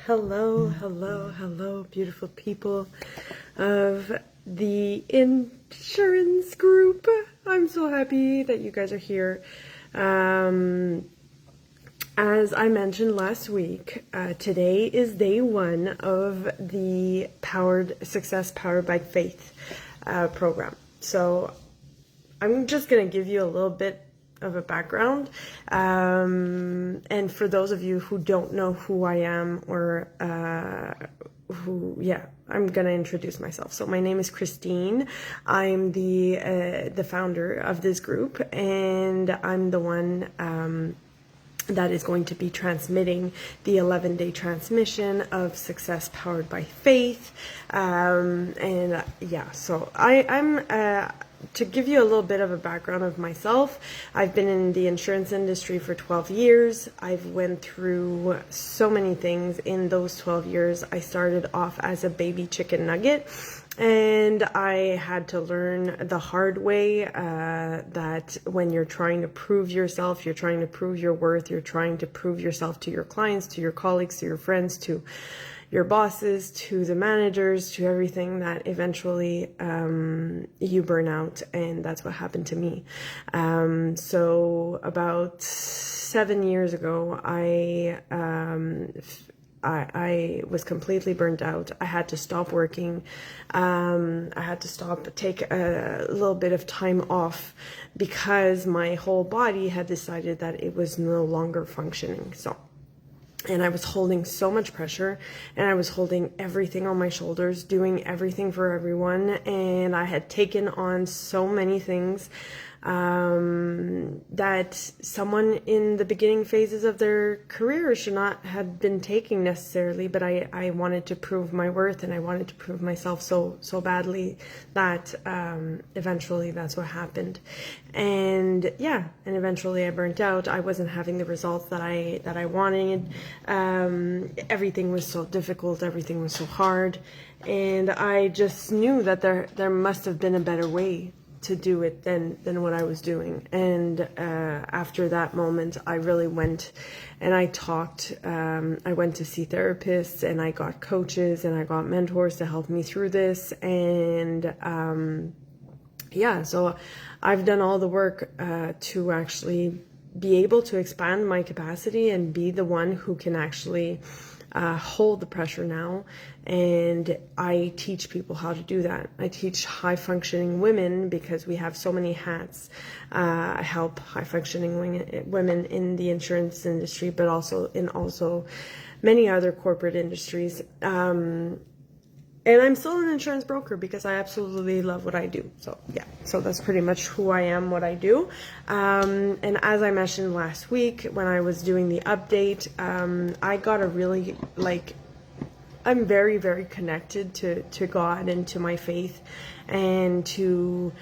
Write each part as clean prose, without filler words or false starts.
Hello, hello, hello, beautiful people of the insurance group. I'm so happy that you guys are here. As I mentioned last week, today is day one of the Success Powered by Faith program. So I'm just going to give you a little bit of a background. And for those of you who don't know who I am or I'm going to introduce myself. So my name is Christine. I'm the founder of this group, and I'm the one that is going to be transmitting the 11-day transmission of Success Powered by Faith. So I'm to give you a little bit of a background of myself. I've been in the insurance industry for 12 years. I've went through so many things in those 12 years. I started off as a baby chicken nugget, and I had to learn the hard way that when you're trying to prove yourself, you're trying to prove your worth, you're trying to prove yourself to your clients, to your colleagues, to your friends, to your bosses, to the managers, to everything, that eventually you burn out. And that's what happened to me. So about 7 years ago, I was completely burnt out. I had to stop working. I had to take a little bit of time off because my whole body had decided that it was no longer functioning. And I was holding so much pressure, and I was holding everything on my shoulders, doing everything for everyone. And I had taken on so many things that someone in the beginning phases of their career should not have been taking necessarily, but I wanted to prove my worth, and I wanted to prove myself so badly that eventually that's what happened. And eventually I burnt out. I wasn't having the results that I wanted. Everything was so difficult, everything was so hard, and I just knew that there must have been a better way to do it than what I was doing. And after that moment, I really went and I talked. I went to see therapists, and I got coaches, and I got mentors to help me through this. And so I've done all the work to actually be able to expand my capacity and be the one who can actually hold the pressure now. And I teach people how to do that. I teach high functioning women because we have so many hats. I help high functioning women in the insurance industry, but also in many other corporate industries. And I'm still an insurance broker because I absolutely love what I do. So that's pretty much who I am, what I do. And as I mentioned last week when I was doing the update, I got a really, I'm very, very connected to God and to my faith and to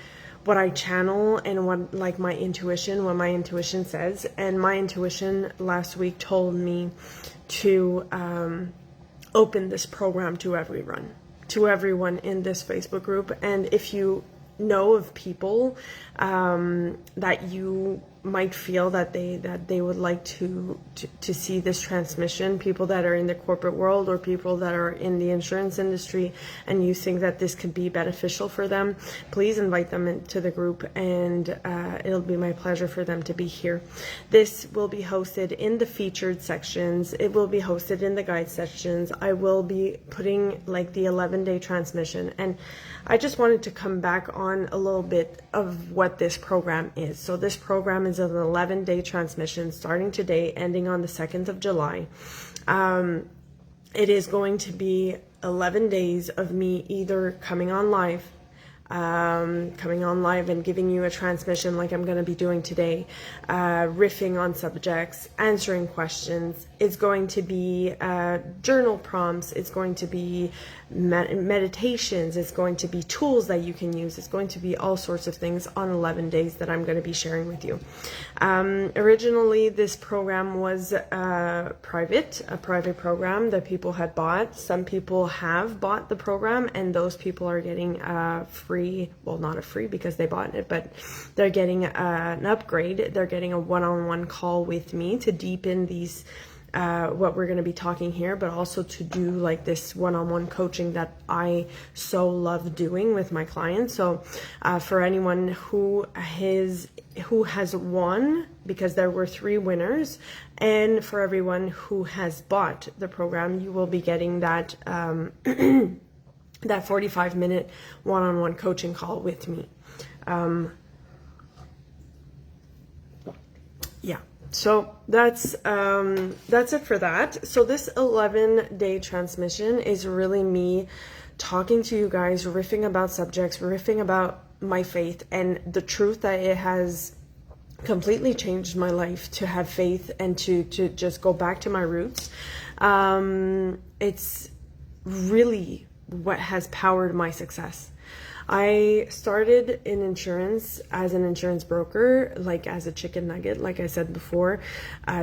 what I channel and what my intuition says. And my intuition last week told me to open this program to everyone in this Facebook group. And if you know of people that you might feel that they would like to see this transmission, people that are in the corporate world or people that are in the insurance industry, and you think that this could be beneficial for them, please invite them into the group, and it'll be my pleasure for them to be here. This will be hosted in the featured sections. It will be hosted in the guide sections. I will be putting the 11-day transmission, and I just wanted to come back on a little bit of what this program is. So this program is an 11-day transmission starting today, ending on the 2nd of July. It is going to be 11 days of me either coming on live and giving you a transmission like I'm going to be doing today, riffing on subjects, answering questions. It's going to be journal prompts. It's going to be meditations. It's going to be tools that you can use. It's going to be all sorts of things on 11 days that I'm going to be sharing with you. Originally, this program was a private program that people had bought. Some people have bought the program, and those people are getting free, well, not a free because they bought it, but they're getting an upgrade. They're getting a one-on-one call with me to deepen these what we're going to be talking here, but also to do like this one-on-one coaching that I so love doing with my clients. So for anyone who has won, because there were 3 winners, and for everyone who has bought the program, you will be getting that that 45-minute one-on-one coaching call with me. Yeah, so that's it for that. So this 11-day transmission is really me talking to you guys, riffing about subjects, riffing about my faith, and the truth that it has completely changed my life to have faith and to just go back to my roots. It's really what has powered my success. I started in insurance as an insurance broker, like as a chicken nugget, like I said before,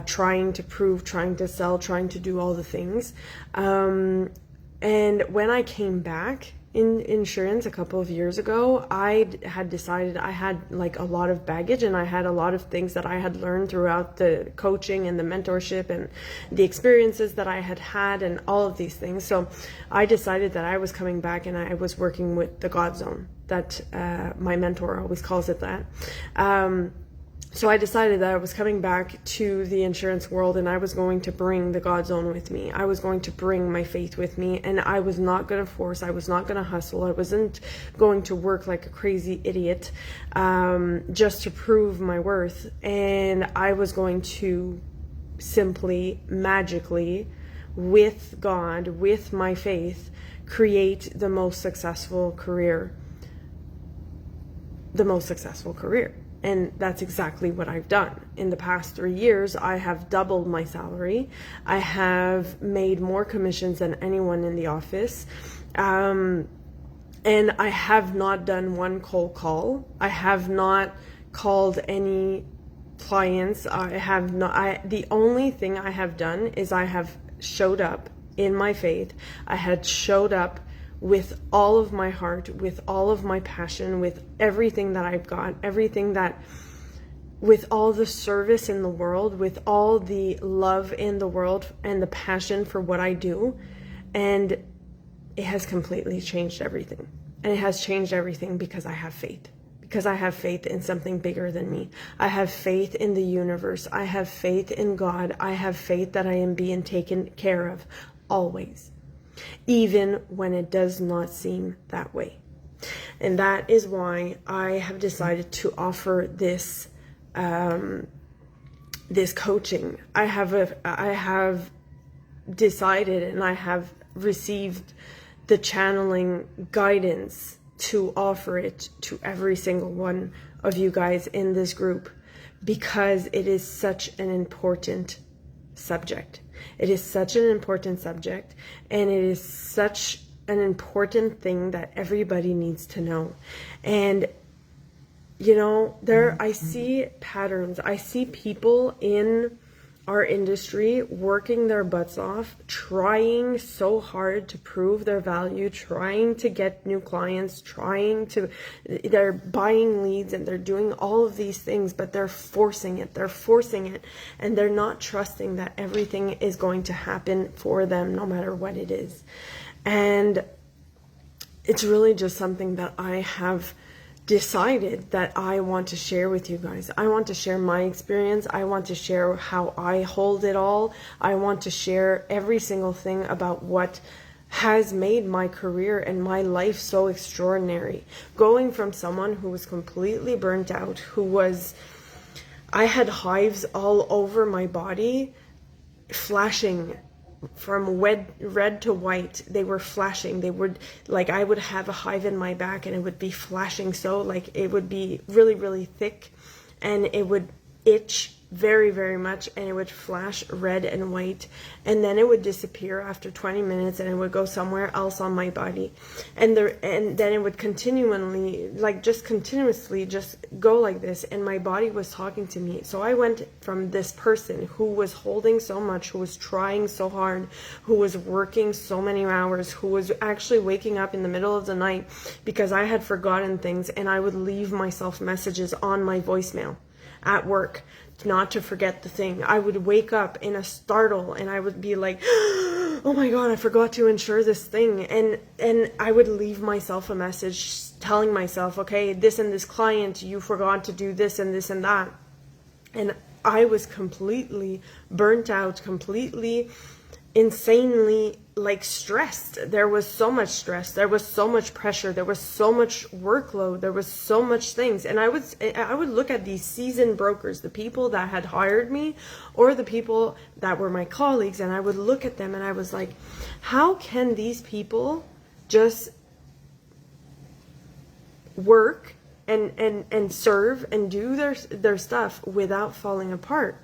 trying to prove, trying to sell, trying to do all the things. And when I came back in insurance a couple of years ago, I had decided I had like a lot of baggage, and I had a lot of things that I had learned throughout the coaching and the mentorship and the experiences that I had had and all of these things. So I decided that I was coming back and I was working with the God Zone, that my mentor always calls it that. So I decided that I was coming back to the insurance world, and I was going to bring the God Zone with me. I was going to bring my faith with me, and I was not going to force. I was not going to hustle. I wasn't going to work like a crazy idiot just to prove my worth. And I was going to simply, magically, with God, with my faith, create the most successful career. The most successful career. And that's exactly what I've done. In the past 3 years, I have doubled my salary. I have made more commissions than anyone in the office. And I have not done one cold call. I have not called any clients. The only thing I have done is I have showed up in my faith. I had showed up with all of my heart, with all of my passion, with everything that I've got, with all the service in the world, with all the love in the world and the passion for what I do. And it has completely changed everything. And it has changed everything because I have faith. Because I have faith in something bigger than me. I have faith in the universe. I have faith in God. I have faith that I am being taken care of always, even when it does not seem that way. And that is why I have decided to offer this this coaching. I have decided, and I have received the channeling guidance to offer it to every single one of you guys in this group, because it is such an important subject. It is such an important subject, and it is such an important thing that everybody needs to know. And you know, I see patterns. I see people in our industry working their butts off, trying so hard to prove their value, trying to get new clients, they're buying leads, and they're doing all of these things, but they're forcing it, and they're not trusting that everything is going to happen for them no matter what it is. And it's really just something that I have decided that I want to share with you guys. I want to share my experience. I want to share how I hold it all. I want to share every single thing about what has made my career and my life so extraordinary. Going from someone who was completely burnt out, I had hives all over my body, flashing from red to white. They were flashing. They would, like, I would have a hive in my back and it would be flashing, so like it would be really, really thick, and it would itch very, very much, and it would flash red and white, and then it would disappear after 20 minutes and it would go somewhere else on my body, and then it would continuously just go like this, and my body was talking to me. So I went from this person who was holding so much, who was trying so hard, who was working so many hours, who was actually waking up in the middle of the night because I had forgotten things, and I would leave myself messages on my voicemail. at work, not to forget the thing. I would wake up in a startle and I would be like, oh my God, I forgot to insure this thing. And I would leave myself a message telling myself, okay, this and this client, you forgot to do this and this and that. And I was completely burnt out, completely insanely like stressed. There was so much stress, there was so much pressure, there was so much workload, there was so much things. And I would look at these seasoned brokers, the people that had hired me or the people that were my colleagues, and I would look at them and I was like, how can these people just work and serve and do their stuff without falling apart?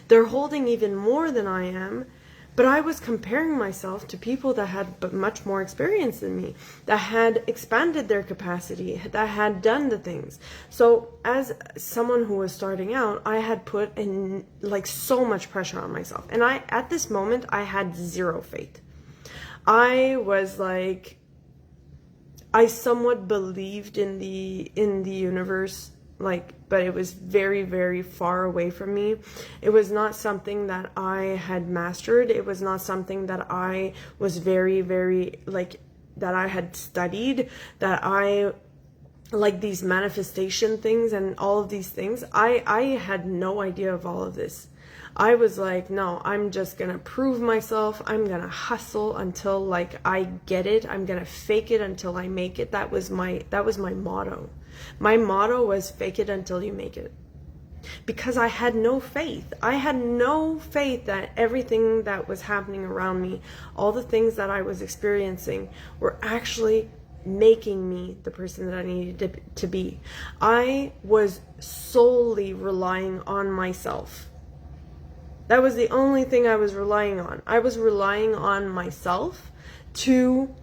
They're holding even more than I am. But I was comparing myself to people that had much more experience than me, that had expanded their capacity, that had done the things. So as someone who was starting out, I had put in like so much pressure on myself. And at this moment, I had zero faith. I was like, I somewhat believed in the universe, but it was very, very far away from me. It was not something that I had mastered. It was not something that I was very, very, that I had studied, that I, these manifestation things and all of these things. I had no idea of all of this. I was like, no, I'm just gonna prove myself. I'm gonna hustle until I get it. I'm gonna fake it until I make it. That was my motto. My motto was fake it until you make it. Because I had no faith. I had no faith that everything that was happening around me, all the things that I was experiencing, were actually making me the person that I needed to be. I was solely relying on myself. That was the only thing I was relying on. I was relying on myself to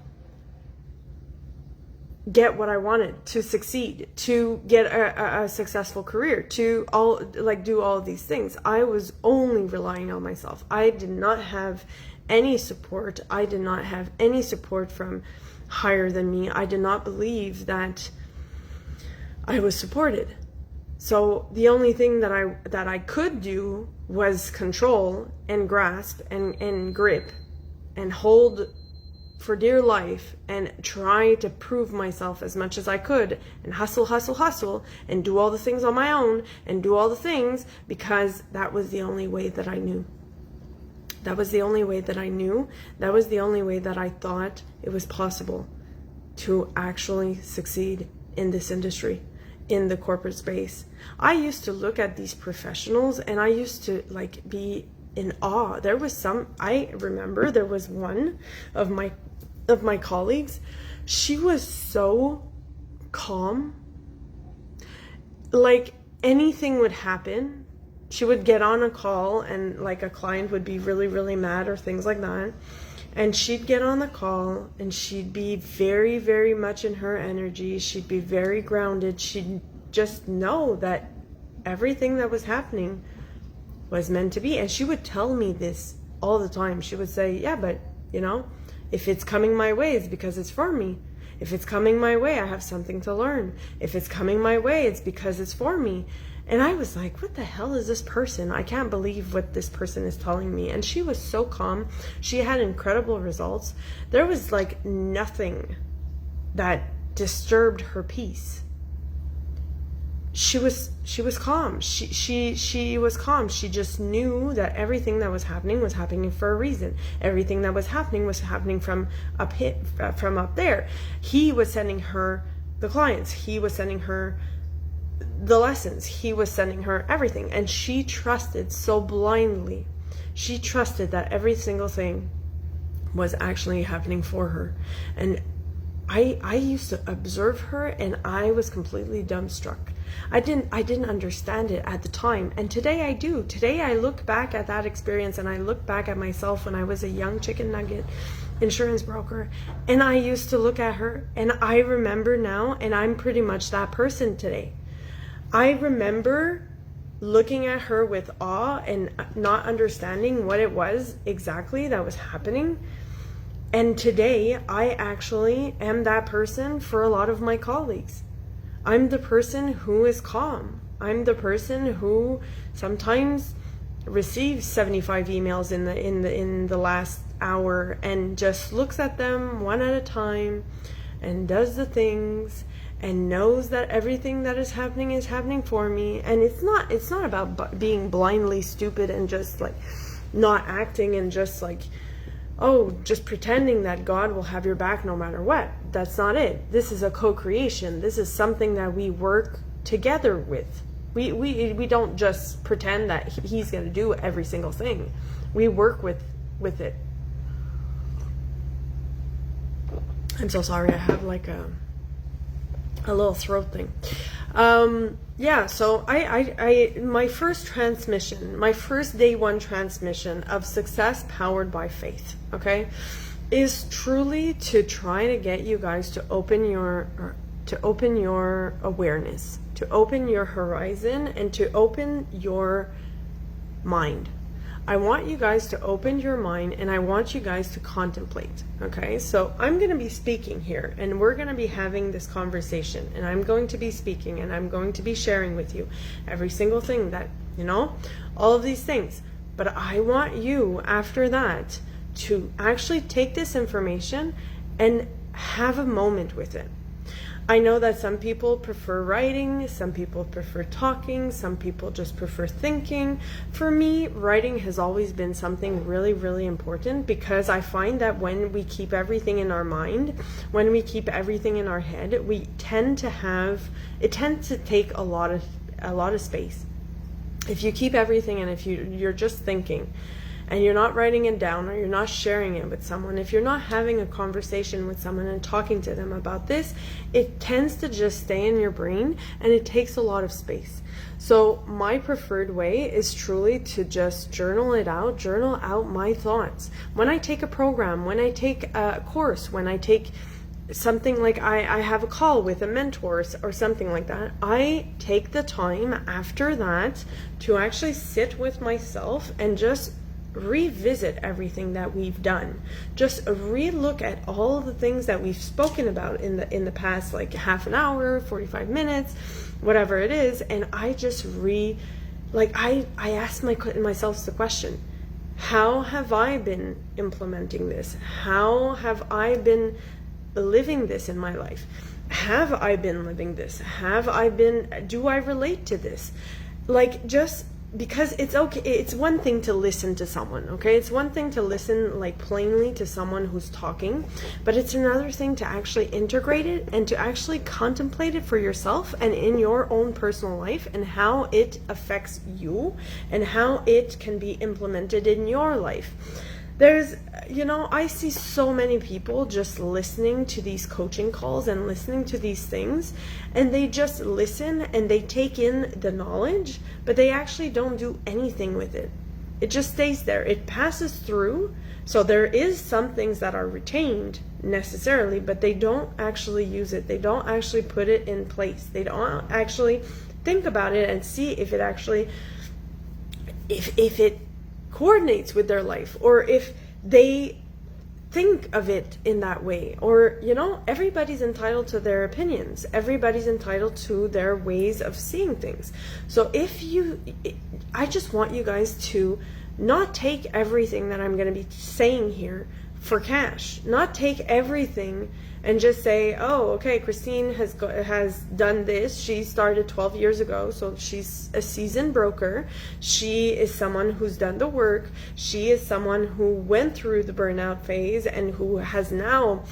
get what I wanted, to succeed, to get a successful career, to do all of these things. I was only relying on myself. I did not have any support. I did not have any support from higher than me. I did not believe that I was supported. So the only thing that I could do was control and grasp and grip and hold for dear life and try to prove myself as much as I could and hustle and do all the things on my own and do all the things because that was the only way that I knew. That was the only way that I knew. That was the only way that I thought it was possible to actually succeed in this industry, in the corporate space. I used to look at these professionals and I used to be in awe. I remember there was one of my colleagues. She was so calm. Anything would happen. She would get on a call and a client would be really, really mad or things like that. And she'd get on the call and she'd be very, very much in her energy. She'd be very grounded. She'd just know that everything that was happening was meant to be. And she would tell me this all the time. She would say, yeah, but if it's coming my way, it's because it's for me. If it's coming my way, I have something to learn. If it's coming my way, it's because it's for me. And I was like, what the hell is this person? I can't believe what this person is telling me. And she was so calm. She had incredible results. There was nothing that disturbed her peace. She was calm. She was calm. She just knew that everything that was happening for a reason. Everything that was happening from up there. He was sending her the clients. He was sending her the lessons. He was sending her everything. And she trusted so blindly. She trusted that every single thing was actually happening for her. And I used to observe her and I was completely dumbstruck. I didn't understand it at the time. And today I do. Today I look back at that experience and I look back at myself when I was a young chicken nugget insurance broker. And I used to look at her and I remember now, and I'm pretty much that person today. I remember looking at her with awe and not understanding what it was exactly that was happening. And today, I actually am that person for a lot of my colleagues. I'm the person who is calm. I'm the person who sometimes receives 75 emails in the last hour and just looks at them one at a time and does the things and knows that everything that is happening for me. And it's not about being blindly stupid and just like not acting and just like, oh, just pretending that God will have your back no matter what. That's not it. This is a co-creation. This is something that we work together with. We don't just pretend that he's going to do every single thing. We work with it. I'm so sorry. I have like a little throat thing. Yeah, so I my first transmission, my first day one transmission of Success Powered by Faith, okay, is truly to try to get you guys to open your awareness, to open your horizon, and to open your mind. I want you guys to open your mind, and I want you guys to contemplate, okay? So I'm going to be speaking here, and we're going to be having this conversation, and I'm going to be speaking, and I'm going to be sharing with you every single thing that, all of these things. But I want you, after that, to actually take this information and have a moment with it. I know that some people prefer writing, some people prefer talking, some people just prefer thinking. For me, writing has always been something really, really important, because I find that when we keep everything in our mind, when we keep everything in our head, it tends to take a lot of space. If you keep everything and if you're just thinking, and you're not writing it down, or you're not sharing it with someone, if you're not having a conversation with someone and talking to them about this, it tends to just stay in your brain, and it takes a lot of space. So my preferred way is truly to just journal out my thoughts. When I take a program, when I take a course, when I take something like I have a call with a mentor or something like that, I take the time after that to actually sit with myself and just revisit everything that we've done. Just relook at all of the things that we've spoken about in the past, like half an hour, 45 minutes, whatever it is. And I just I ask myself the question, how have I been implementing this? How have I been living this in my life? Have I been living this? Do I relate to this? Because it's okay, it's one thing to listen to someone, okay? It's one thing to listen like plainly to someone who's talking, but it's another thing to actually integrate it and to actually contemplate it for yourself and in your own personal life, and how it affects you and how it can be implemented in your life. There's, I see so many people just listening to these coaching calls and listening to these things, and they just listen and they take in the knowledge, but they actually don't do anything with it. It just stays there. It passes through. So there is some things that are retained necessarily, but they don't actually use it. They don't actually put it in place. They don't actually think about it and see if it actually, if it coordinates with their life, or if they think of it in that way. Or everybody's entitled to their opinions, everybody's entitled to their ways of seeing things. So I just want you guys to not take everything that I'm going to be saying here for cash. Not take everything and just say, oh, okay, Christine has done this. She started 12 years ago, so she's a seasoned broker. She is someone who's done the work. She is someone who went through the burnout phase and who has now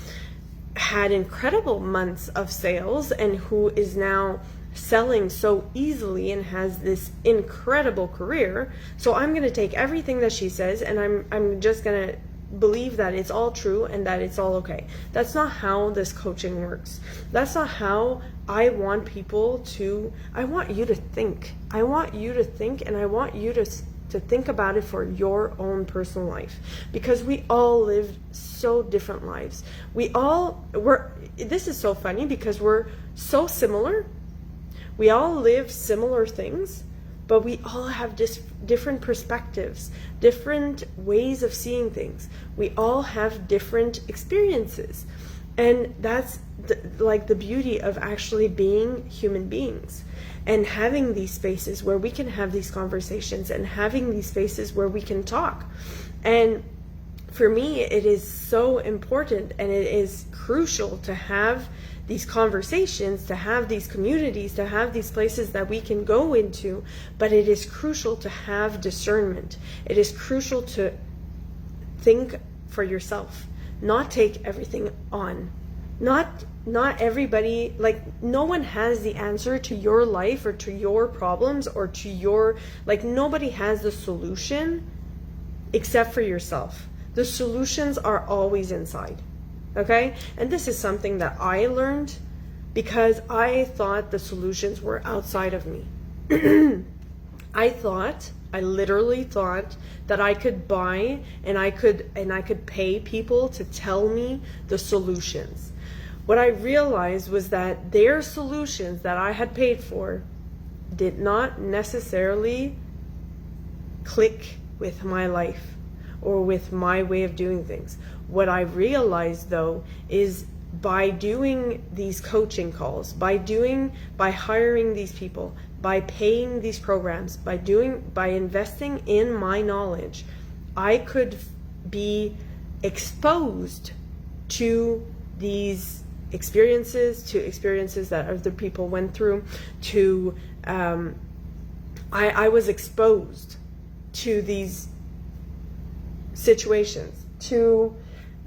had incredible months of sales, and who is now selling so easily and has this incredible career. So I'm going to take everything that she says, and I'm just going to believe that it's all true and that it's all okay. That's not how this coaching works. That's not how I want people to. I want you to think. I want you to think, and I want you to think about it for your own personal life, because we all live so different lives. This is so funny because we're so similar. We all live similar things, but we all have different perspectives, different ways of seeing things. We all have different experiences. And that's the beauty of actually being human beings and having these spaces where we can have these conversations and having these spaces where we can talk. And for me, it is so important and it is crucial to have these conversations, to have these communities, to have these places that we can go into, but it is crucial to have discernment. It is crucial to think for yourself, not take everything on. Not everybody, like, no one has the answer to your life or to your problems or to your, like, nobody has the solution except for yourself. The solutions are always inside. Okay? And this is something that I learned because I thought the solutions were outside of me. I literally thought that I could buy and I could pay people to tell me the solutions. What I realized was that their solutions that I had paid for did not necessarily click with my life or with my way of doing things. What I realized though is by doing these coaching calls, by hiring these people, by paying these programs, by investing in my knowledge, I could be exposed to these experiences that other people went through, I was exposed to these situations, to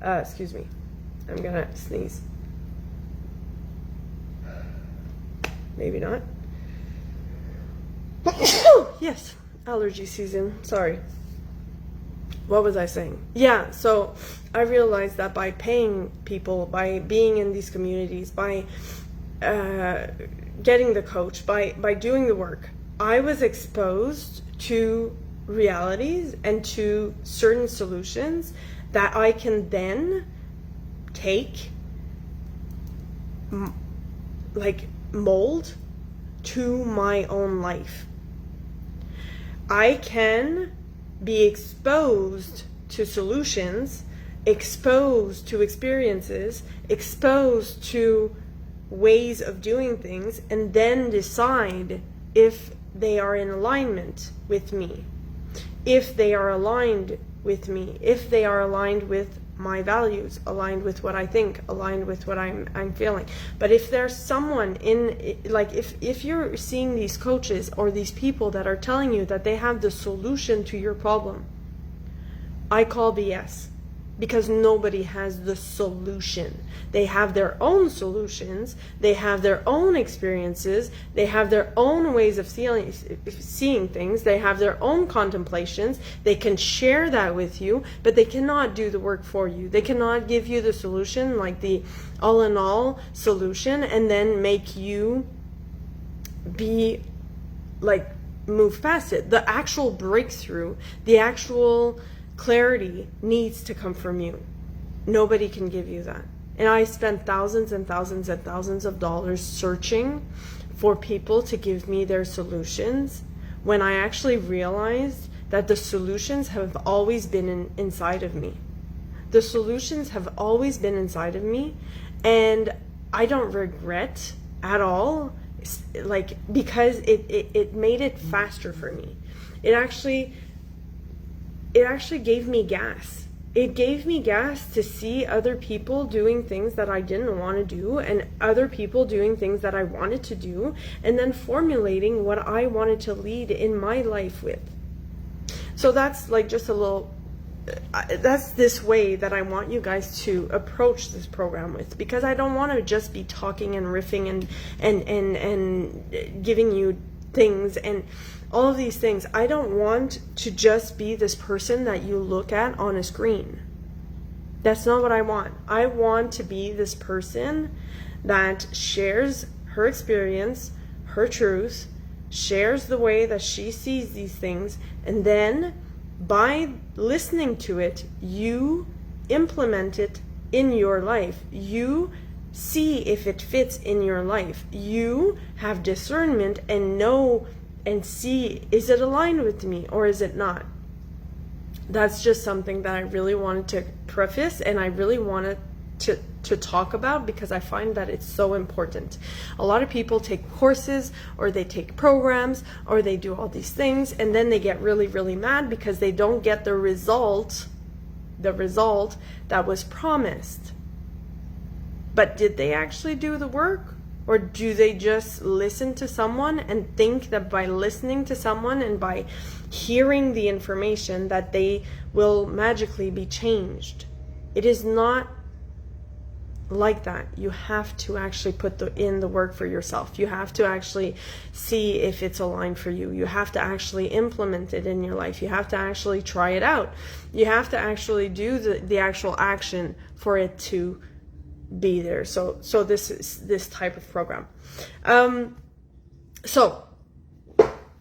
excuse me, I'm gonna sneeze. Maybe not. Yes, allergy season, sorry. What was I saying? Yeah, so I realized that by paying people, by being in these communities, by getting the coach, by doing the work, I was exposed to realities and to certain solutions that I can then take, like, mold to my own life. I can be exposed to solutions, exposed to experiences, exposed to ways of doing things, and then decide if they are in alignment with me, if they are aligned with me, if they are aligned with my values, aligned with what I think, aligned with what I'm feeling. But if there's someone in, like, if you're seeing these coaches or these people that are telling you that they have the solution to your problem, I call BS, because nobody has the solution. They have their own solutions, they have their own experiences, they have their own ways of seeing things, they have their own contemplations, they can share that with you, but they cannot do the work for you. They cannot give you the solution, like the all-in-all solution, and then make you be, like, move past it. The actual breakthrough, the actual clarity needs to come from you. Nobody can give you that. And I spent thousands and thousands and thousands of dollars searching for people to give me their solutions, when I actually realized that the solutions have always been inside of me. The solutions have always been inside of me, and I don't regret at all, like, because it made it faster for me. It actually gave me gas. It gave me gas to see other people doing things that I didn't want to do, and other people doing things that I wanted to do, and then formulating what I wanted to lead in my life with. So that's, like, just a little, that's this way that I want you guys to approach this program with, because I don't want to just be talking and riffing and giving you things and all of these things. I don't want to just be this person that you look at on a screen. That's not what I want. I want to be this person that shares her experience, her truth, shares the way that she sees these things, and then by listening to it, you implement it in your life. You see if it fits in your life. You have discernment and know and see, is it aligned with me or is it not? That's just something that I really wanted to preface, and I really wanted to talk about because I find that it's so important. A lot of people take courses or they take programs or they do all these things and then they get really, really mad because they don't get the result that was promised. But did they actually do the work? Or do they just listen to someone and think that by listening to someone and by hearing the information that they will magically be changed? It is not like that. You have to actually put in the work for yourself. You have to actually see if it's aligned for you. You have to actually implement it in your life. You have to actually try it out. You have to actually do the actual action for it to be there. So this is this type of program. So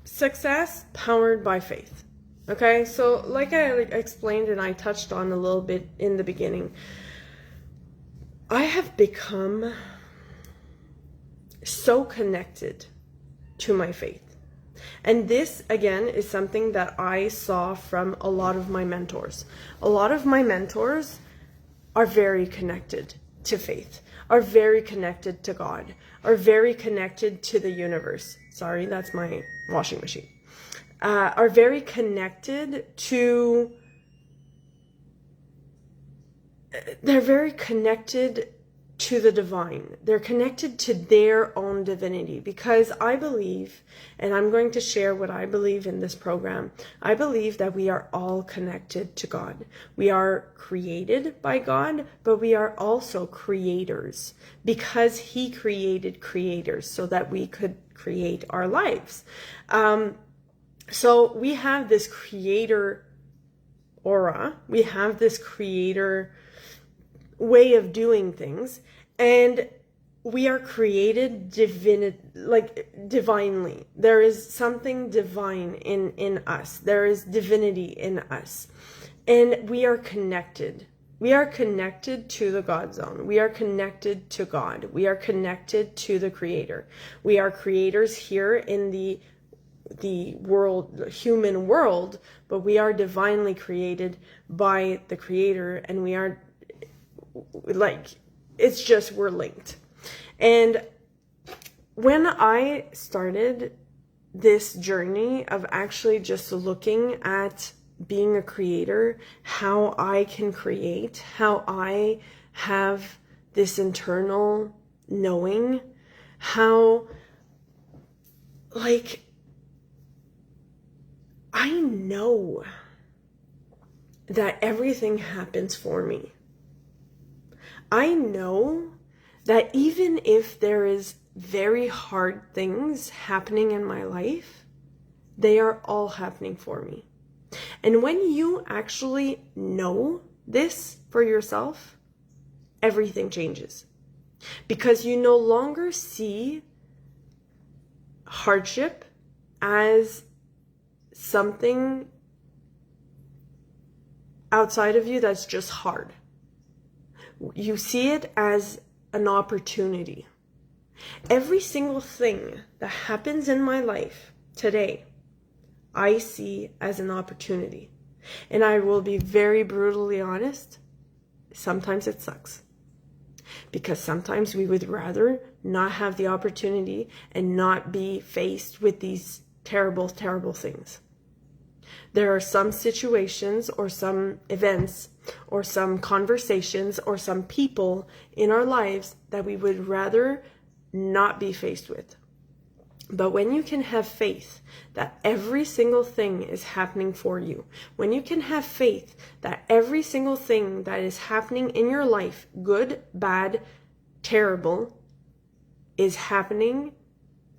success powered by faith. Okay, so like I explained and I touched on a little bit in the beginning, I have become so connected to my faith. And this, again, is something that I saw from a lot of my mentors. A lot of my mentors are very connected to faith, are very connected to God, are very connected to the universe. Sorry, that's my washing machine. Are very connected to... They're very connected to the divine. They're connected to their own divinity, because I believe, and I'm going to share what I believe in this program, I believe that we are all connected to God. We are created by God, but we are also creators, because He created creators so that we could create our lives. So we have this creator aura, we have this creator way of doing things, and we are created divinely. There is something divine in us. There is divinity in us, and we are connected. We are connected to the God zone. We are connected to God. We are connected to the Creator. We are creators here in the human world, but we are divinely created by the Creator, and we are it's just, we're linked. And when I started this journey of actually just looking at being a creator, how I can create, how I have this internal knowing, how I know that everything happens for me. I know that even if there is very hard things happening in my life, they are all happening for me. And when you actually know this for yourself, everything changes. Because you no longer see hardship as something outside of you that's just hard. You see it as an opportunity. Every single thing that happens in my life today, I see as an opportunity. And I will be very brutally honest, sometimes it sucks. Because sometimes we would rather not have the opportunity and not be faced with these terrible, terrible things. There are some situations or some events or some conversations or some people in our lives that we would rather not be faced with. But when you can have faith that every single thing is happening for you, when you can have faith that every single thing that is happening in your life, good, bad, terrible, is happening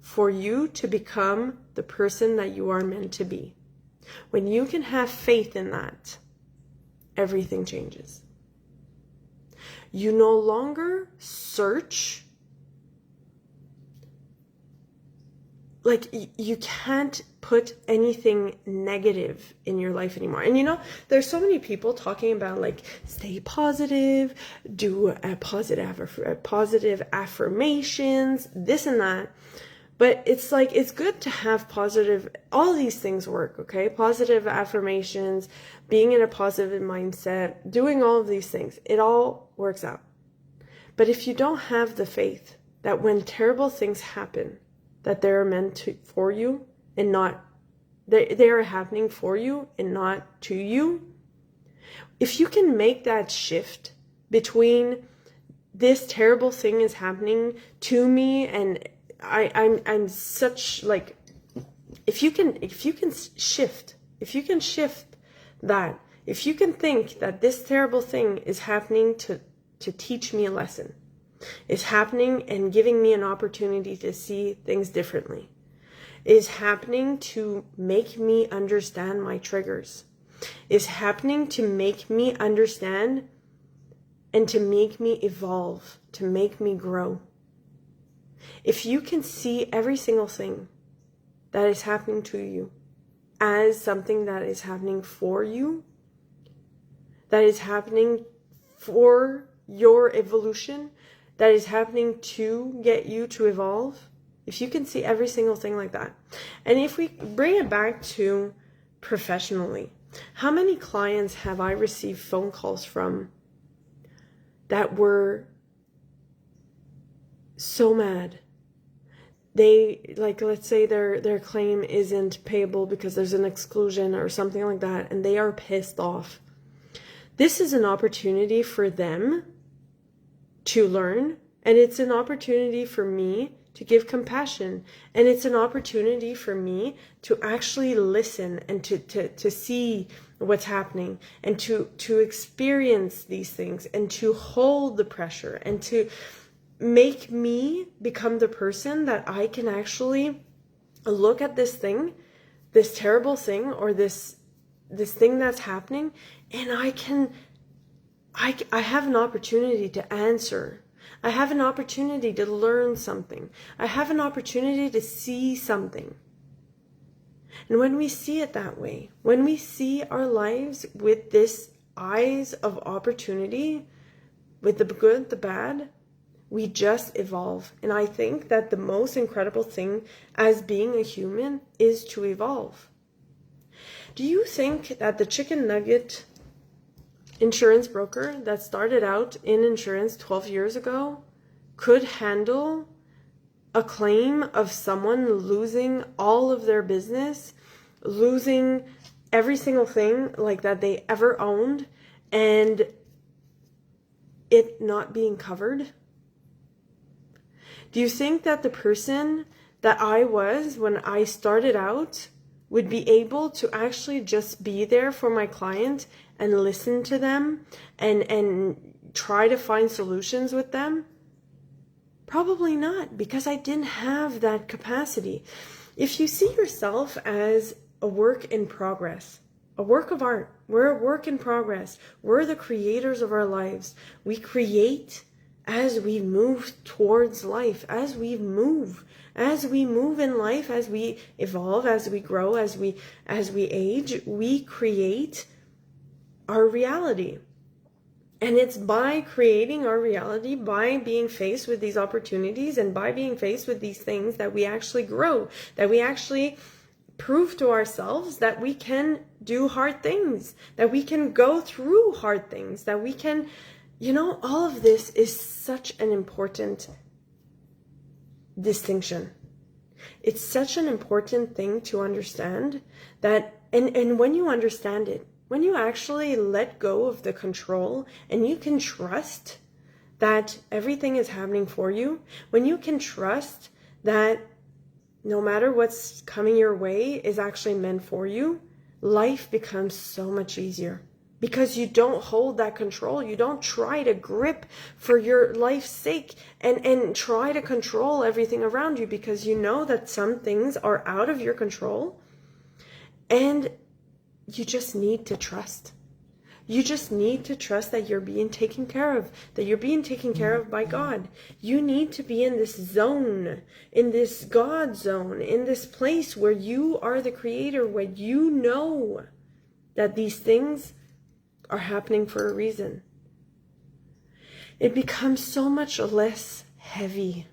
for you to become the person that you are meant to be. When you can have faith in that, everything changes. You no longer search. You can't put anything negative in your life anymore. And there's so many people talking about stay positive, do a positive affirmations, this and that. But it's good to have positive, all these things work, okay? Positive affirmations, being in a positive mindset, doing all of these things. It all works out. But if you don't have the faith that when terrible things happen, that they're for you and not, they are happening for you and not to you, if you can make that shift between this terrible thing is happening to me and I'm such like, if you can shift that, if you can think that this terrible thing is happening to teach me a lesson, is happening and giving me an opportunity to see things differently, is happening to make me understand my triggers, is happening to make me understand and to make me evolve, to make me grow. If you can see every single thing that is happening to you as something that is happening for you, that is happening for your evolution, that is happening to get you to evolve, if you can see every single thing like that. And if we bring it back to professionally, how many clients have I received phone calls from that were so mad? They, like, let's say their claim isn't payable because there's an exclusion or something like that, and they are pissed off. This is an opportunity for them to learn, and it's an opportunity for me to give compassion, and it's an opportunity for me to actually listen and to see what's happening, and to experience these things, and to hold the pressure, and to make me become the person that I can actually look at this thing, this terrible thing, or this thing that's happening, and I have an opportunity to answer. I have an opportunity to learn something. I have an opportunity to see something. And when we see it that way, when we see our lives with this eyes of opportunity, with the good, the bad, we just evolve. And I think that the most incredible thing as being a human is to evolve. Do you think that the chicken nugget insurance broker that started out in insurance 12 years ago could handle a claim of someone losing all of their business, losing every single thing like that they ever owned, and it not being covered? Do you think that the person that I was when I started out would be able to actually just be there for my client and listen to them and try to find solutions with them? Probably not, because I didn't have that capacity. If you see yourself as a work in progress, a work of art, we're a work in progress. We're the creators of our lives. We create as we move towards life, as we move in life, as we evolve, as we grow, as we age, we create our reality. And it's by creating our reality, by being faced with these opportunities, and by being faced with these things, that we actually grow, that we actually prove to ourselves that we can do hard things, that we can go through hard things, that we can, all of this is such an important distinction. It's such an important thing to understand that, and when you understand it, when you actually let go of the control and you can trust that everything is happening for you, when you can trust that no matter what's coming your way is actually meant for you, life becomes so much easier. Because you don't hold that control. You don't try to grip for your life's sake and try to control everything around you, because you know that some things are out of your control, and you just need to trust. You just need to trust that you're being taken care of, that you're being taken care of by God. You need to be in this zone, in this God zone, in this place where you are the creator, where you know that these things are happening for a reason. It becomes so much less heavy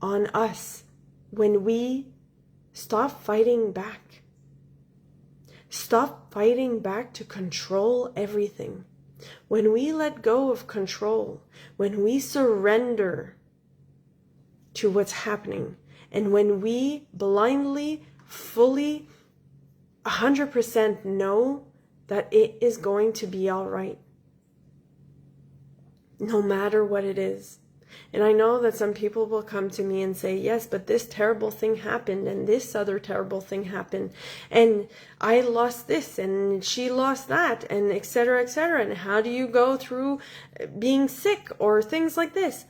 on us when we stop fighting back. Stop fighting back to control everything. When we let go of control, when we surrender to what's happening, and when we blindly, fully, 100% know that it is going to be all right, no matter what it is. And I know that some people will come to me and say, yes, but this terrible thing happened, and this other terrible thing happened, and I lost this, and she lost that, and etc., etc. And how do you go through being sick or things like this?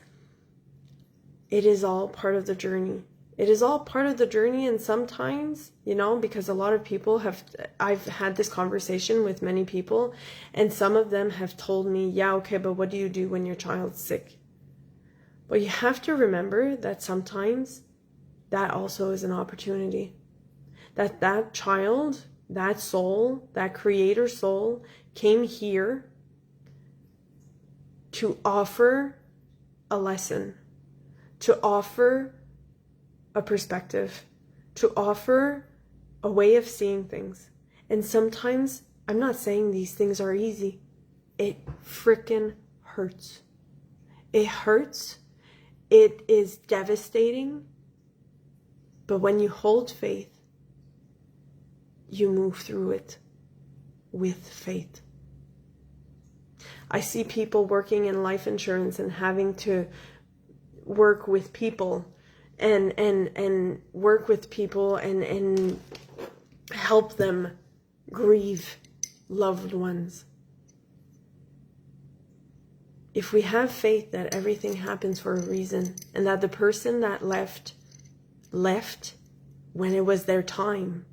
It is all part of the journey. It is all part of the journey. And sometimes, because a lot of people I've had this conversation with many people, and some of them have told me, yeah, okay, but what do you do when your child's sick? Well, you have to remember that sometimes that also is an opportunity. That child, that soul, that creator soul came here to offer a lesson, to offer a perspective, to offer a way of seeing things. And sometimes, I'm not saying these things are easy. It frickin' hurts. It hurts. It is devastating. But when you hold faith, you move through it with faith. I see people working in life insurance and having to work with people and work with people and help them grieve loved ones. If we have faith that everything happens for a reason, and that the person that left when it was their time,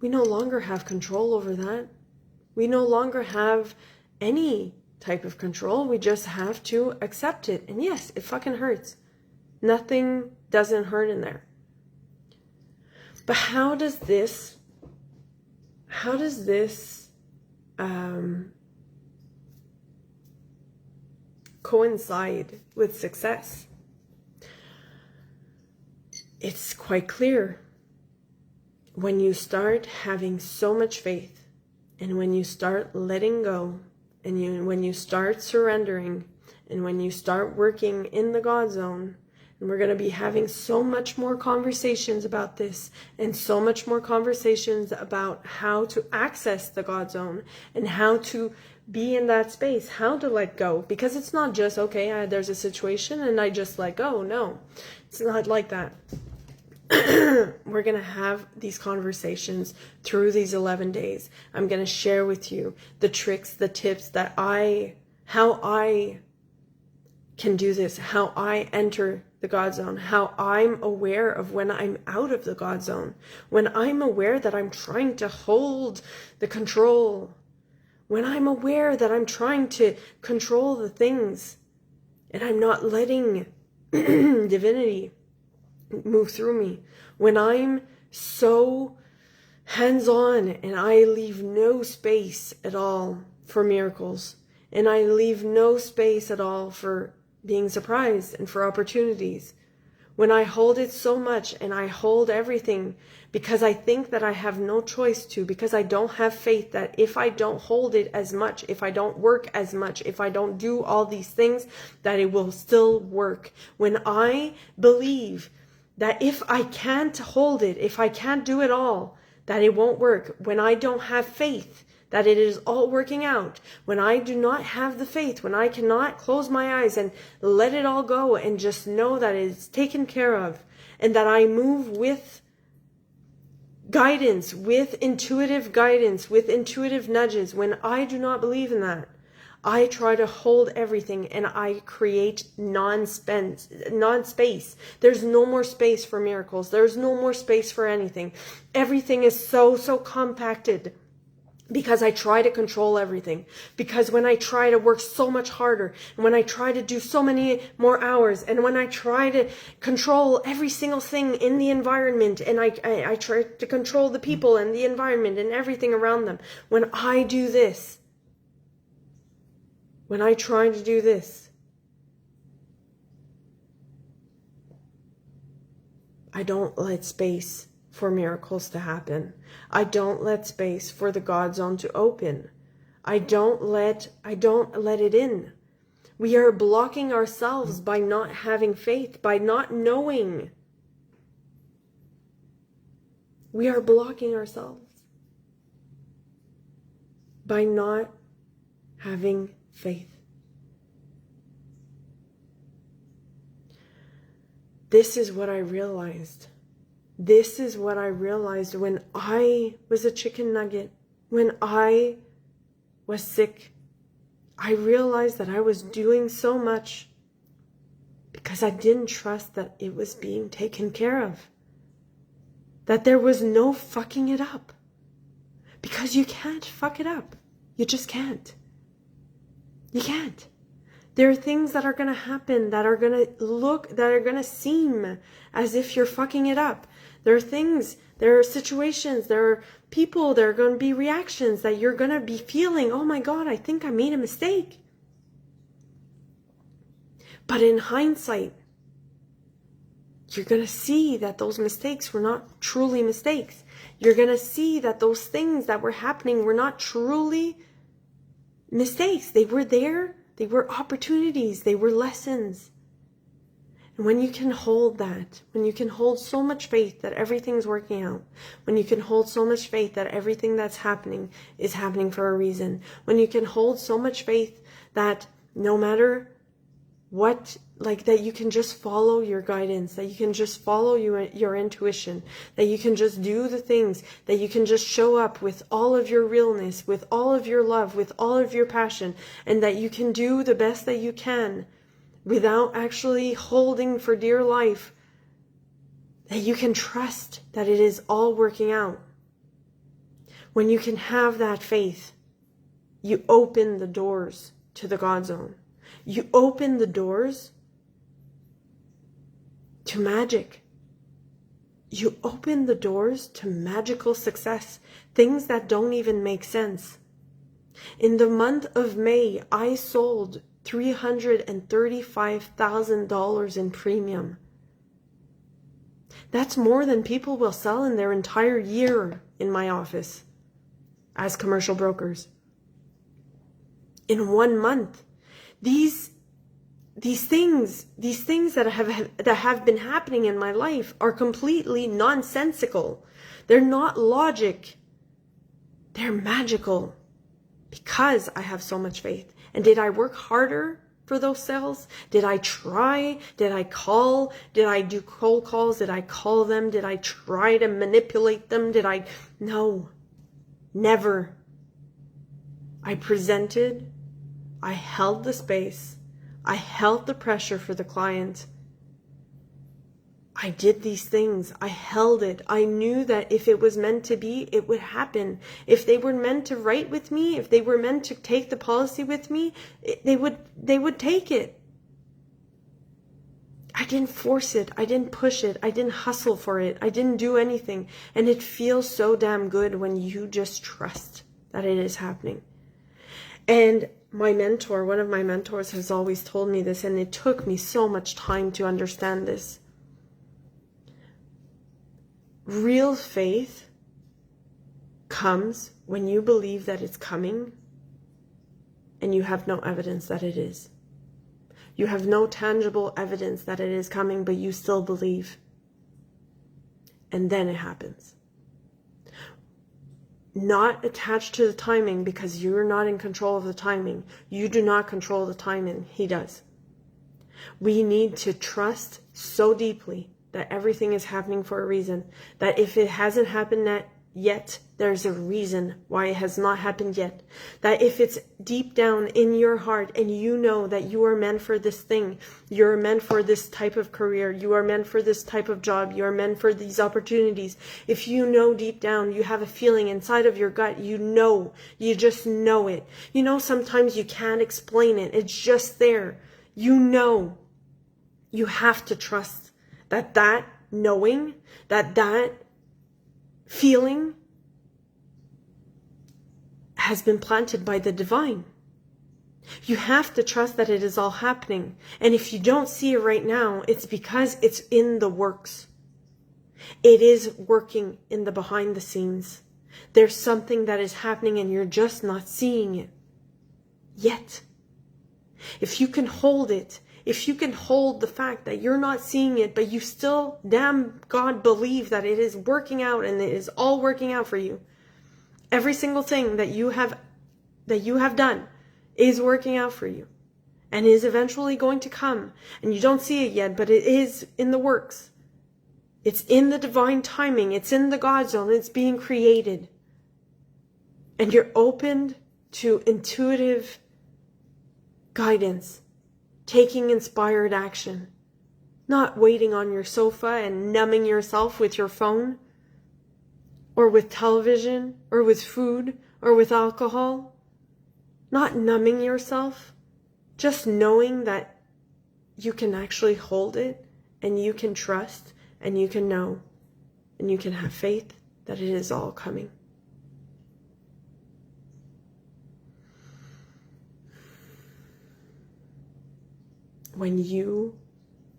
we no longer have control over that. We no longer have any type of control. We just have to accept it. And yes, it fucking hurts. Nothing doesn't hurt in there. But how does this coincide with success? It's quite clear. When you start having so much faith, and when you start letting go, and when you start surrendering, and when you start working in the God zone, and we're going to be having so much more conversations about this, and so much more conversations about how to access the God zone, and how to be in that space, how to let go. Because it's not just, okay, there's a situation and I just let go. No, it's not like that. We're going to have these conversations through these 11 days. I'm going to share with you the tricks, the tips that how I can do this, how I enter the God zone, how I'm aware of when I'm out of the God zone, when I'm aware that I'm trying to hold the control, when I'm aware that I'm trying to control the things and I'm not letting divinity move through me, when I'm so hands-on and I leave no space at all for miracles, and I leave no space at all for being surprised and for opportunities, when I hold it so much and I hold everything because I think that I have no choice to, because I don't have faith that if I don't hold it as much, if I don't work as much, if I don't do all these things, that it will still work. When I believe that if I can't hold it, if I can't do it all, that it won't work. When I don't have faith that it is all working out, when I do not have the faith, when I cannot close my eyes and let it all go and just know that it's taken care of, and that I move with guidance, with intuitive guidance, with intuitive nudges, when I do not believe in that, I try to hold everything and I create non-space. There's no more space for miracles. There's no more space for anything. Everything is so compacted because I try to control everything. Because when I try to work so much harder, and when I try to do so many more hours, and when I try to control every single thing in the environment, and I try to control the people and the environment and everything around them, when I do this, when I try to do this, I don't let space for miracles to happen. I don't let space for the God zone to open. I don't let it in. We are blocking ourselves by not having faith, by not knowing. We are blocking ourselves by not having faith. This is what I realized. This is what I realized when I was a chicken nugget, when I was sick. I realized that I was doing so much because I didn't trust that it was being taken care of. That there was no fucking it up. Because you can't fuck it up. You just can't. You can't. There are things that are going to happen that are going to seem as if you're fucking it up. There are things, there are situations, there are people, there are going to be reactions that you're going to be feeling, oh my God, I think I made a mistake. But in hindsight, you're going to see that those mistakes were not truly mistakes. You're going to see that those things that were happening were not truly mistakes. They were there. They were opportunities. They were lessons. And when you can hold that, when you can hold so much faith that everything's working out, when you can hold so much faith that everything that's happening is happening for a reason, when you can hold so much faith that no matter what, like that you can just follow your guidance, that you can just follow your intuition, that you can just do the things, that you can just show up with all of your realness, with all of your love, with all of your passion, and that you can do the best that you can without actually holding for dear life, that you can trust that it is all working out. When you can have that faith, you open the doors to the God zone. You open the doors to magic. You open the doors to magical success, things that don't even make sense. In the month of May, I sold $335,000 in premium. That's more than people will sell in their entire year in my office as commercial brokers. In 1 month. These things that have been happening in my life are completely nonsensical. They're not logic. They're magical because I have so much faith. And did I work harder for those sales? Did I try? Did I call? Did I do cold calls? Did I call them? Did I try to manipulate them? No, never. I presented. I held the space. I held the pressure for the client. I did these things. I held it. I knew that if it was meant to be, it would happen. If they were meant to write with me, if they were meant to take the policy with me, they would take it. I didn't force it. I didn't push it. I didn't hustle for it. I didn't do anything. And it feels so damn good when you just trust that it is happening. And my mentor, one of my mentors, has always told me this, and it took me so much time to understand this. Real faith comes when you believe that it's coming and you have no evidence that it is. You have no tangible evidence that it is coming, but you still believe. And then it happens. Not attached to the timing, because you're not in control of the timing. You do not control the timing. He does. We need to trust so deeply that everything is happening for a reason. That if it hasn't happened yet, there's a reason why it has not happened yet. That if it's deep down in your heart and you know that you are meant for this thing, you're meant for this type of career, you are meant for this type of job, you are meant for these opportunities. If you know deep down, you have a feeling inside of your gut, you just know it. You know, sometimes you can't explain it. It's just there. You know. You have to trust that knowing, that feeling has been planted by the divine. You have to trust that it is all happening. And if you don't see it right now, it's because it's in the works. It is working in the behind the scenes. There's something that is happening and you're just not seeing it yet. If you can hold it, if you can hold the fact that you're not seeing it, but you still, damn God, believe that it is working out and it is all working out for you. Every single thing that you have done is working out for you and is eventually going to come. And you don't see it yet, but it is in the works. It's in the divine timing. It's in the God zone. It's being created. And you're opened to intuitive guidance, taking inspired action, not waiting on your sofa and numbing yourself with your phone or with television or with food or with alcohol, not numbing yourself, just knowing that you can actually hold it and you can trust and you can know and you can have faith that it is all coming. When you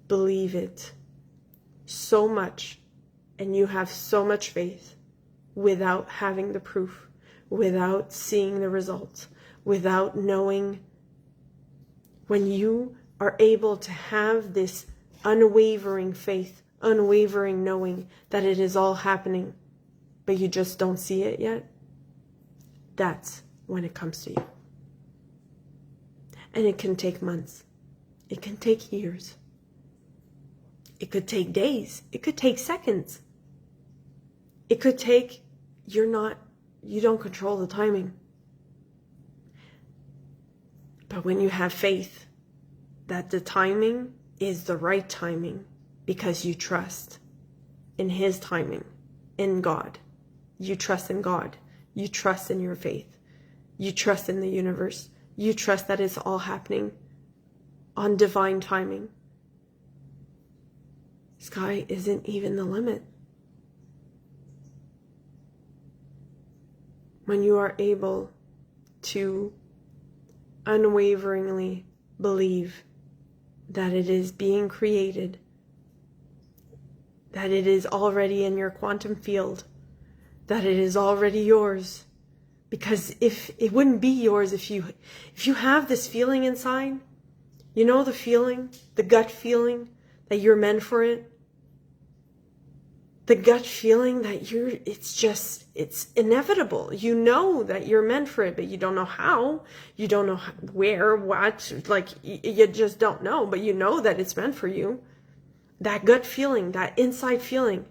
believe it so much and you have so much faith without having the proof, without seeing the results, without knowing, when you are able to have this unwavering faith, unwavering knowing that it is all happening, but you just don't see it yet, that's when it comes to you. And it can take months. It can take years. It could take days. It could take seconds. It could take, you don't control the timing. But when you have faith that the timing is the right timing because you trust in His timing, in God. You trust in God. You trust in your faith. You trust in the universe. You trust that it's all happening on divine timing. Sky isn't even the limit. When you are able to unwaveringly believe that it is being created, that it is already in your quantum field, that it is already yours. Because if it wouldn't be yours, if you have this feeling inside, you know, the feeling, the gut feeling that you're meant for it. The gut feeling that it's inevitable. You know that you're meant for it, but you don't know how. You don't know where, what, you just don't know, but you know that it's meant for you. That gut feeling, that inside feeling.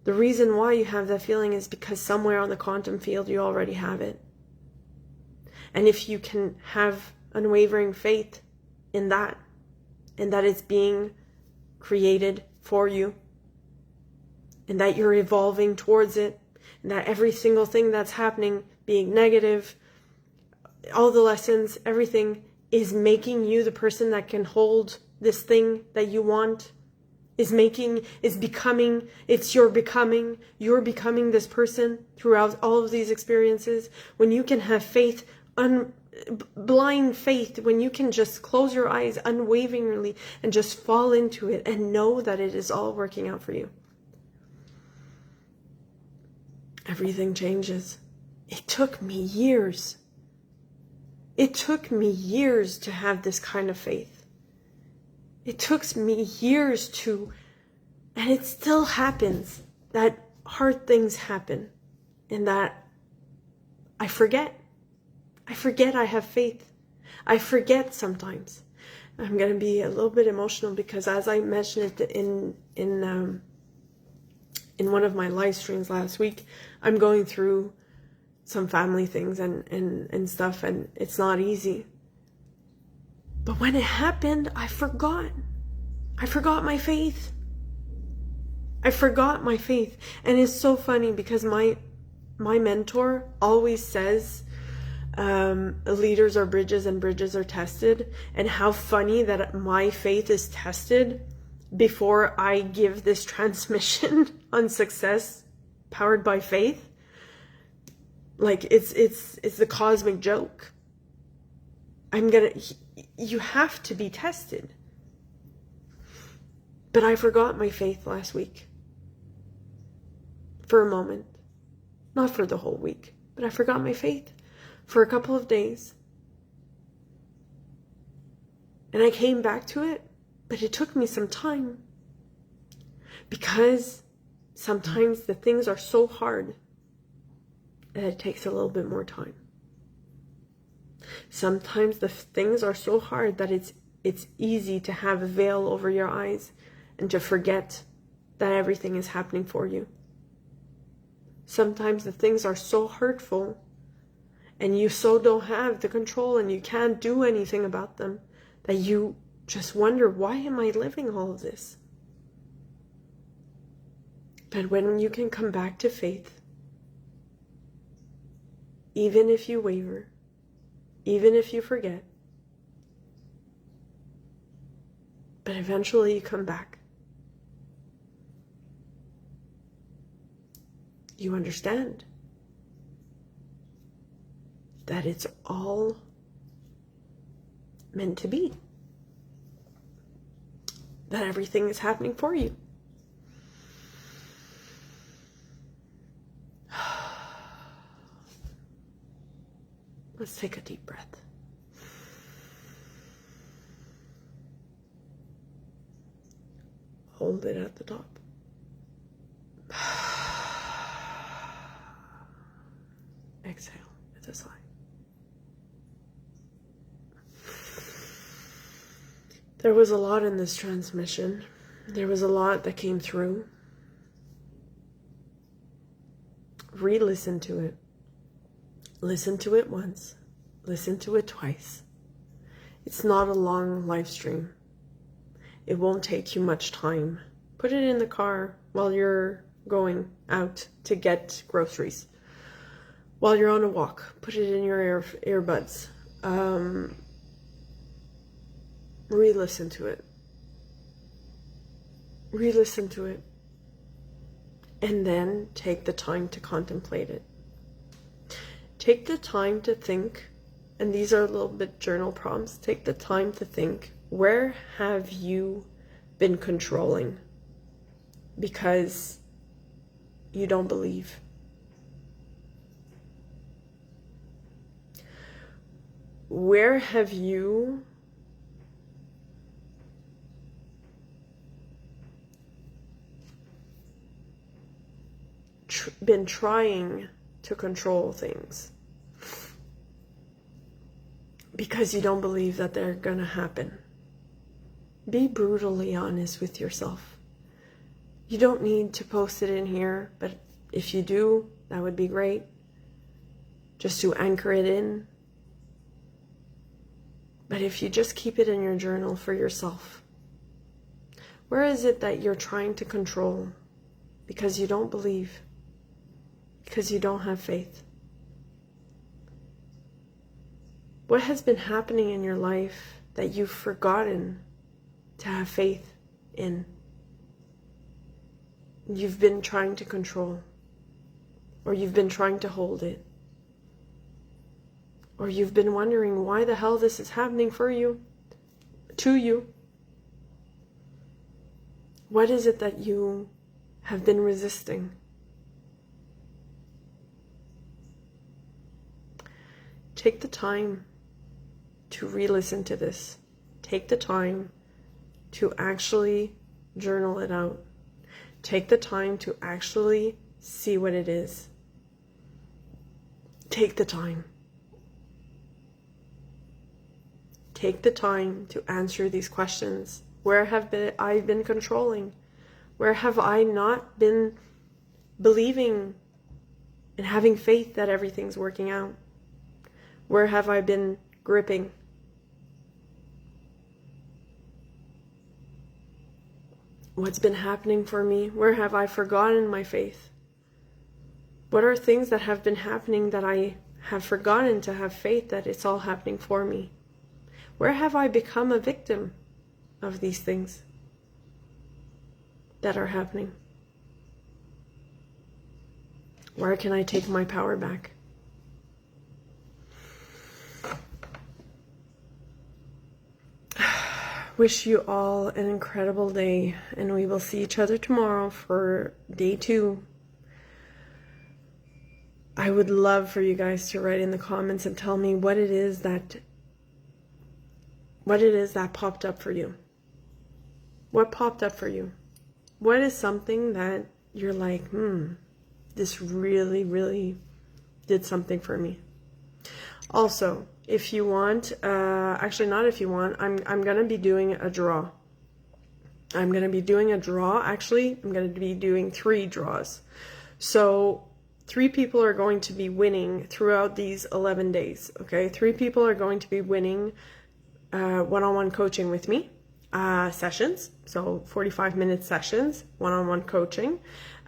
The reason why you have that feeling is because somewhere on the quantum field you already have it. And if you can have unwavering faith in that, and that it's being created for you, and that you're evolving towards it, and that every single thing that's happening, being negative, all the lessons, everything is making you the person that can hold this thing that you want, you're becoming this person throughout all of these experiences. When you can have faith, blind faith, when you can just close your eyes unwaveringly and just fall into it and know that it is all working out for you, everything changes. It took me years. It took me years to have this kind of faith. It took me years and it still happens, that hard things happen and that I forget I have faith. I forget sometimes. I'm going to be a little bit emotional because, as I mentioned it in one of my live streams last week, I'm going through some family things and stuff, and it's not easy. But when it happened, I forgot my faith. I forgot my faith. And it's so funny because my mentor always says, leaders are bridges and bridges are tested. And how funny that my faith is tested before I give this transmission on success powered by faith. Like it's the cosmic joke. You have to be tested. But I forgot my faith last week. For a moment. Not for the whole week, but I forgot my faith for a couple of days. And I came back to it, but it took me some time. Because sometimes the things are so hard that it takes a little bit more time. Sometimes the things are so hard that it's easy to have a veil over your eyes and to forget that everything is happening for you. Sometimes the things are so hurtful and you so don't have the control and you can't do anything about them that you just wonder, why am I living all of this? But when you can come back to faith, even if you waver, even if you forget, but eventually you come back. You understand that it's all meant to be. That everything is happening for you. Let's take a deep breath. Hold it at the top. Exhale with a sigh. There was a lot in this transmission. There was a lot that came through. Re-listen to it. Listen to it once. Listen to it twice. It's not a long live stream. It won't take you much time. Put it in the car while you're going out to get groceries. While you're on a walk, put it in your earbuds. Re-listen to it. Re-listen to it. And then take the time to contemplate it. Take the time to think, and these are a little bit journal prompts. Take the time to think, where have you been controlling because you don't believe? Where have you been trying to control things because you don't believe that they're gonna happen? Be brutally honest with yourself. You don't need to post it in here, but if you do, that would be great. Just to anchor it in. But if you just keep it in your journal for yourself, where is it that you're trying to control because you don't believe? Because you don't have faith? What has been happening in your life that you've forgotten to have faith in? You've been trying to control, or you've been trying to hold it, or you've been wondering why the hell this is happening for you, to you. What is it that you have been resisting? Take the time to re-listen to this. Take the time to actually journal it out. Take the time to actually see what it is. Take the time. Take the time to answer these questions. Where have I been controlling? Where have I not been believing and having faith that everything's working out? Where have I been gripping? What's been happening for me? Where have I forgotten my faith? What are things that have been happening that I have forgotten to have faith that it's all happening for me? Where have I become a victim of these things that are happening? Where can I take my power back? Wish you all an incredible day, and we will see each other tomorrow for day 2. I would love for you guys to write in the comments and tell me what it is that popped up for you. What popped up for you? What is something that you're like, this really, really did something for me? Also, if you want, actually not if you want, I'm going to be doing a draw. I'm going to be doing a draw. Actually, I'm going to be doing 3 draws. So 3 people are going to be winning throughout these 11 days. Okay. 3 people are going to be winning one-on-one coaching with me, sessions. So 45-minute sessions, one-on-one coaching.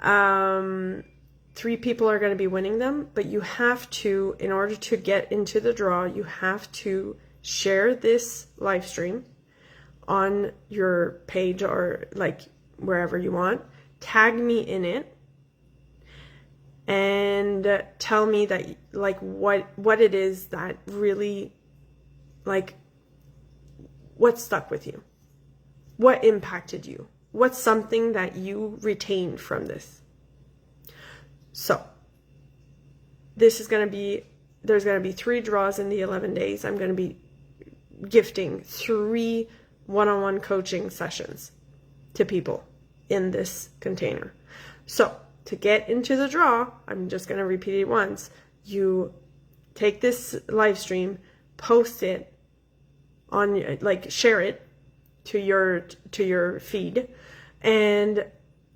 3 people are going to be winning them, but you have to, in order to get into the draw, you have to share this live stream on your page or like wherever you want. Tag me in it and tell me that like what it is that really, like, what stuck with you, what impacted you, what's something that you retained from this. So this is going to be, there's going to be 3 draws in the 11 days. I'm going to be gifting 3 one-on-one coaching sessions to people in this container. So to get into the draw, I'm just going to repeat it once. You take this live stream, post it on, like, share it to your feed, and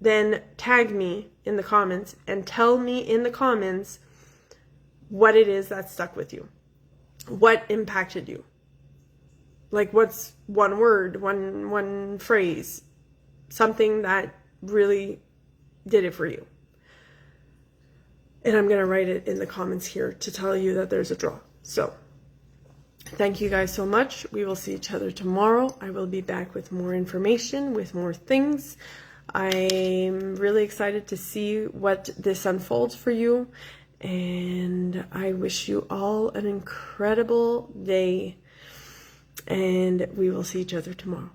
then tag me in the comments and tell me in the comments what it is that stuck with you, what impacted you. Like, what's one word, one phrase, something that really did it for you. And I'm going to write it in the comments here to tell you that there's a draw. So thank you guys so much. We will see each other tomorrow. I will be back with more information, with more things. I'm really excited to see what this unfolds for you. And I wish you all an incredible day. And we will see each other tomorrow.